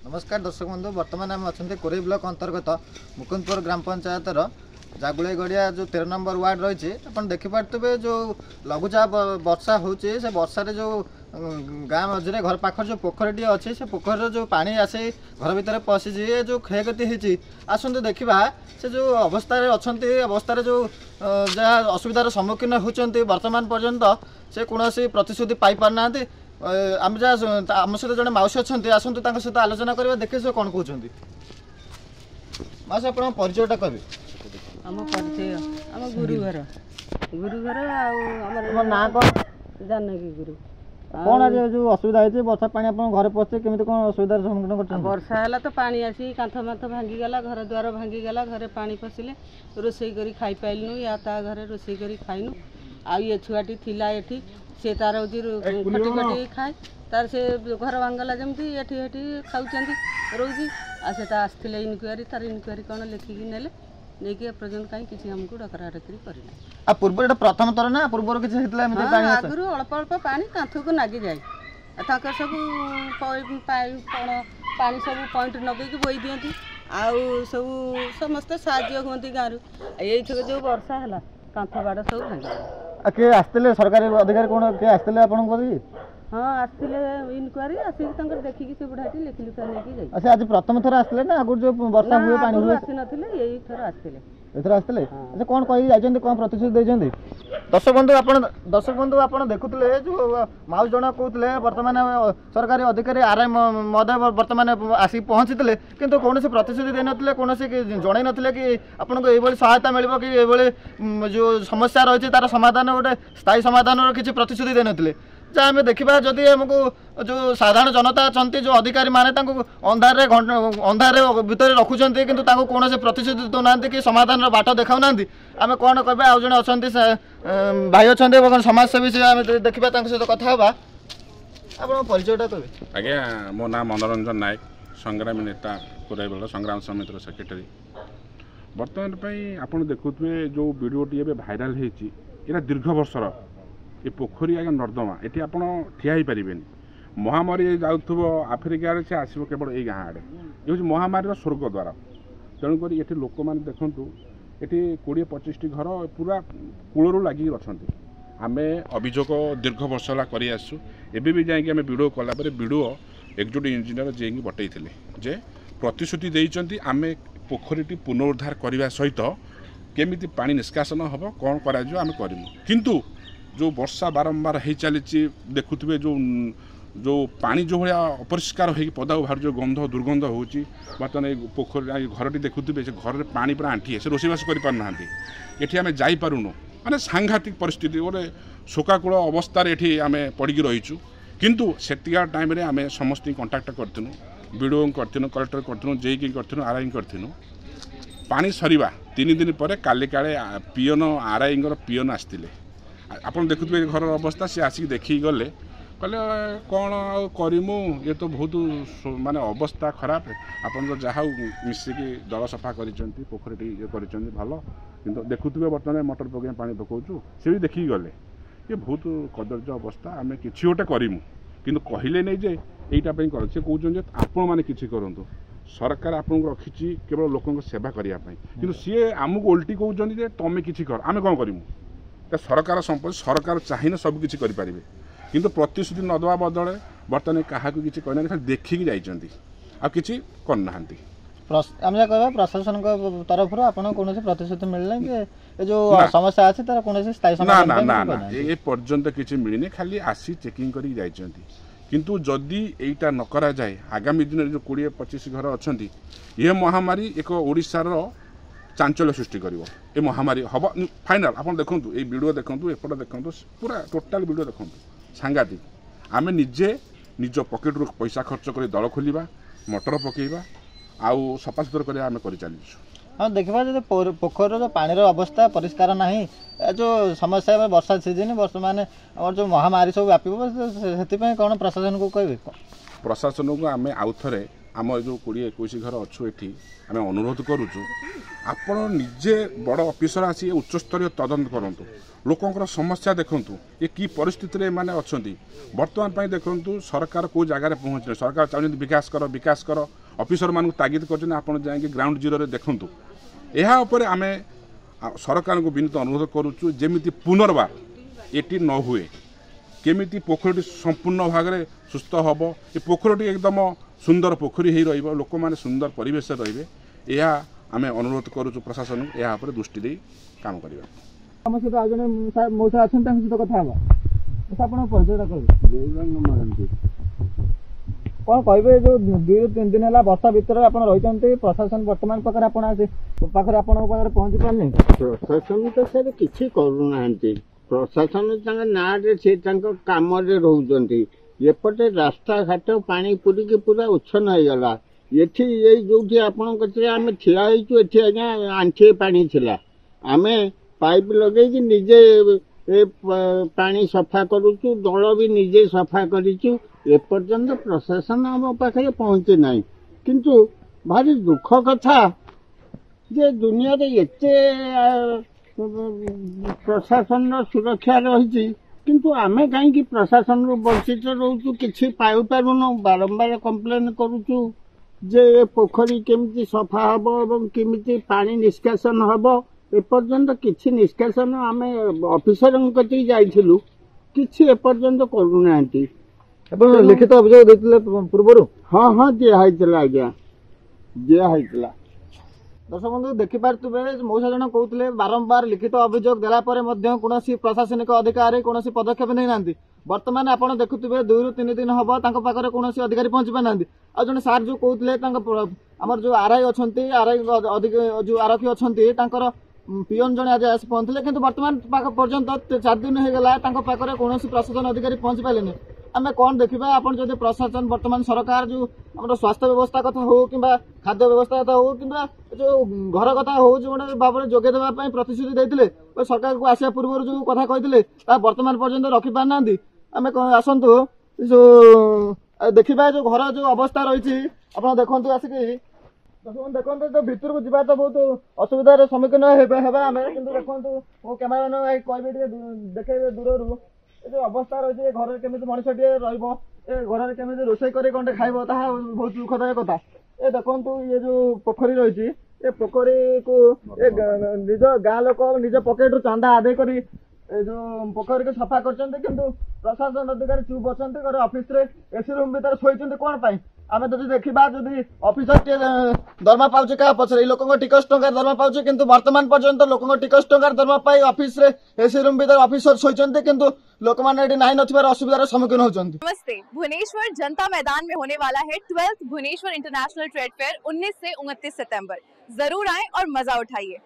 नमस्कार दर्शक बंधु बर्तमान आम अच्छा कोरे ब्लॉक अंतर्गत मुकुंदपुर ग्राम पंचायत जागुले गड़िया जो 13 नंबर वार्ड रही आप देखिपे जो लघुचाप वर्षा होचे से वर्षा जो गाँ मझे घर पाखर जो पोखरी अच्छे से पोखर जो पानी आसे घर भितर पशि जो क्षयक्षति होती आसतु देखा से जो अवस्था अच्छा अवस्था जो जहाँ असुविधार सम्मुखीन होती वर्तमान पर्यंत से कौन प्रतिश्रुति पाई पारना आम जहाँ आम सहित जड़े मौसी अच्छा आसतु सहित आलोचना करवा देखे से कौन कहते मौसी आप परिचयटा कह आम परिचय आम गुरुघर आम ना कौन जानकी गुरु कौन आज जो असुविधा होती वर्षा पानी आप घर पशे केमी कौन असुविधार सम्मुखीन कर वर्षा है तो पानी आसी कांथ माथ भांगीगला घर द्वार भांगीगला घरे पानी पशिले रोसई करी खाई पाइलु या ता घरे रोसई करी खाइनु आ ये छुआटी थिला एठी से तार हूँ खटी खटी खाए तार से घर भांगला जमी एठी एठी खाऊँ रोजी आ से आसते इनक्वारी तार इनक्वारी कौन लिखिकी नेले नहीं एपर्तंत कहीं किसी आमको डकरा डकरी करना पूर्व प्रथम थर ना पूर्व किसी आगुरी अल्प अल्प पानी कांथ को नागी जाए सब पानी सब पॉइंट नगेकी बोई दिखती आउ सब समस्ते साज्य हमें गाँव ये जो वर्षा है कांथ बाड़ सब भांगी किए आसते सरकारी अधिकारी कौन किए आसते आप हाँ आसते इनक्वारी आसिक देखिकी से बुढ़ाटी लिखि लुखा नहीं अच्छा आज प्रथम थर आसते ना आगुरी जो वर्षा हुए पानी हुए आसी नथिले यही थर आसते एथर आसते अच्छा कौन कही जाइछन्ती कौन प्रतिश्रुति देइछन्ती दर्शक बंधु आप देखुले जो माउस जन कहते वर्तमान सरकारी अधिकारी आरआई महोदय वर्तमान आसिक पहुँची किंतु कौन प्रतिश्रुति दे नथिले कौन जन नथिले कि आपको ये सहायता मिल कि ये जो समस्या रही तार समाधान गोटे स्थायी समाधान किसी प्रतिश्रुति दे नथिले जहाँ आम देखा जदि आमको जो साधारण जनता अच्छा जो अधिकारी माने अंधार अंधार भितर रखुंट कि कौन से प्रतिश्रुति दौना कि समाधान बाट देखा आम कौन कह आज जड़े अच्छा भाई अच्छा समाजसेवी से आम देखा सहित कथा आप परिचयटा कहे आज्ञा मो ना मनोरंजन नायक संग्रामी नेता कोराईबेल संग्राम समितिर सेक्रेटरी बर्तमान आप देखुए जो वीडियोटी भाइराल होती यहाँ दीर्घ वर्षर ये पोखरी आगे नर्दमा ये आप ठिया ही पारे महामारी जाऊब आफ्रिका से आसो केवल ये गाँ आड़े ये महामारी स्वर्ग द्वार तेणुक ये लोक मैंने देखूँ ये 20-25 घर पूरा कूलू लगे अच्छा आम अभियोग दीर्घ वर्ष है करसु एवं भी जाकि आम वीडियो कलापर वीडियो एक्जिक्यूटिव इंजीनियर जे बटई जे प्रतिश्रुति देते आम पोखरी पुनरुद्धार करने सहित केमी पा निष्कासन हम कौन करम किंतु जो वर्षा बारंबार हो चली देखुए जो पानी जो भाया अपरिष्कार हो पदा बाहर जो गंध दुर्गंध होची बर्तमान पोखरी घरटी देखुए से घर में पानी पूरा आंठी से रोषेबास करना ये आम जापारूनु माने सांघातिक परिस्थिति गोटे शोकाकूल अवस्था ये आम पड़ी रहीचु किंतु सेतिका टाइम आम समस्त कंटाक्ट करूँ वीडियो करूँ कलेक्टर करूँ जेई करूँ आरआई करूँ पानी सरीवा 3 दिन पर काली काले पीएन आरआई पीएन आसते आप देखुए घर अवस्था सी आसिक देखिक गले कहले कौन करमु ये तो बहुत माने अवस्था खराब आप जहाँ मिसिकी जल सफा कर पोखरी ये कर भल कि देखुए बर्तमान मोटर पकड़ पानी पकाऊँ सी भी देखिक गले ये बहुत कदर्य अवस्था आम कि गोटे करमु कि कहले नहीं जे यहीटापी कर सी कहते आपण मैंने किसी करूँ सरकार आपको रखी केवल लोक सेवा करने कि सी आमको उल्टी कहते तुम कि कर आम कौन करूँ सरकार संपत्ति सरकार चाहिए सबकि करें किंतु प्रतिश्रुति नदवा बदले बर्तमान क्या किसी कहना खाली देखिकी जाइए आ कि करना आम जहाँ कह प्रशासन तरफ कौन प्रतिश्रुति मिलना कि जो समस्या अच्छे तार कौन स्थायी समाधान ना ये पर्यंत किसी मिलनी खाली आसी चेकिंग कर किंतु जदि यहीटा न करा जाए आगामी दिन जो 20-25 घर अच्छा ये महामारी एक ओडिशार चांचल्य सृष्टि कर ये महामारी हम फाइनाल आप देखूँ ये वीडियो देखूँ एपटे देखूँ पूरा टोटाल वीडियो देखूँ सांघातिक आम निजे निज पकेट रू पैसा खर्च कर दल खोलिबा मोटर पकेबा आउ सफासुतर कर चलीचु हाँ देखा जो पोखर जो पानी अवस्था परिष्कार ना जो समस्या वर्षा सीजन वर्तमान जो महामारी सब व्यापी से कौन प्रशासन को कहे प्रशासन को आम आउ थे आम जो 20-21 घर अच्छु ये आम अनुरोध करुचु आपण निजे बड़ ऑफिसर आसी उच्चस्तरीय तदंत करंतु लोकंकर समस्या देखंतु ये की परिस्थिति रे माने अछंती वर्तमान पई देखंतु सरकार को जगह रे पहुंचले सरकार चाहते विकास कर ऑफिसर मान तागिद कर आपण जाके ग्राउंड जीरो रे देखंतु एहा उपरे आमे सरकार को विनीत अनुरोध करुचु जेमिति पुनर्बार एटी न हुए केमिति पोखरी संपूर्ण भाग में सुस्थ हम ये पोखरी एकदम सुंदर पोखरी हो रही लोक मैंने सुंदर परिवेश रे यह आम अनुरोध करुचु प्रशासन यहाँ दृष्टि दे काम करवा आम सहित आज जन मौसा अच्छा सहित कथा आप परिचय कौन कहे जो 2-3 दिन है वर्षा भितर आप रही प्रशासन वर्तमान पाखे पाखे पहुंची पारनी प्रशासन तो सर किसी करूना प्रशासन ना कम रोचे एपटे रास्ता घाट पानी पूरी पूरा उच्छन हो गला ये जो आपण आम ठिया आज्ञा आंठे पानी थिला आमे पाइप लगे निजे पानी सफा करुचु दल भी निजे सफा करूँ एपर्यंत प्रशासन आम पाखे पहुंचे ना किंतु भारी दुख कथा जे दुनिया रे एते प्रशासन सुरक्षा रही किंतु आमे कहीं प्रशासन वंचित रोचु किसी पाई पारुनु बारंबार कंप्लेन करुचु जे पोखरी केमिति सफा हब एवं केमिति पानी निष्कासन हब एपर्यंत किसी निष्कासन आमे ऑफिसर कति जाइथिलु किसी एपर्यंत करूना लिखित अभियोग देते पूर्व हाँ हाँ दिखाई आज्ञा दिखाई दर्शक बंधु देखिपे मौसा जन कहते बारंबार लिखित अभियोग देलापर कौन प्रशासनिक अधिकारी कौन पदक्षेप नहीं ना बर्तमान आप देखुवे 2-3 दिन हम पाखे कौन अधिकारी पहुंची पाना आज जन सार जो कहते आमर जो आरआई अच्छा आरआई जो आरक्षी अच्छा पीएन जन आज आसी पहुंचले कि बर्तमान पर्यंत 4 दिन होगा पाखे कौन प्रशासन अधिकारी पहुंची पारे आम कौन देखा आप प्रशासन वर्तमान सरकार जो आम स्वास्थ्य व्यवस्था कथा हो कि खाद्य व्यवस्था कथा हो कि जो घर कथा हो जो गोटे भाव में जोगे देवाई प्रतिश्रुति देते सरकार को आसा पूर्व जो कथा कहते वर्तमान पर्यंत रखी पारना आम आसतु जो देखा जो घर जो अवस्था रही आप देखु आसिक देखो जो भितर को जीवा तो बहुत असुविधार सम्मुखीन आम कि देखो मो कैमेरामैन कहे देखे दूर जो अवस्था रही घर केमी मनीष टे घर केमी रोषे कर खाइब ताहा बहुत दुखदायक कथा ये देखो ये जो पोखरी रही ये पोखरी को निज गाँ लोक निज पकेट रु चांदा आदाय कर जो पोखरी को सफा कर प्रशासन अधिकारी चुप अच्छा ऑफिस रे एसी रूम भीतर शोचते कौन पाई आम जो देखा जदि ऑफिसर टे दरमा पाचे क्या पचर लोक टिकस टंका दरमा पाचे कि वर्तमान पर्यंत लोक टिकस टंकार दरमा पाई ऑफिस रे एसी रूम भीतर ऑफिसर शोचते कि लोक मैंने ना नथिबार असुविधार सम्मुखीन होचंती। नमस्ते। भुवनेश्वर जनता मैदान में होने वाला है 12th Bhubaneswar international trade fair 19 से 29 सितंबर। जरूर आएं और मजा उठाइए।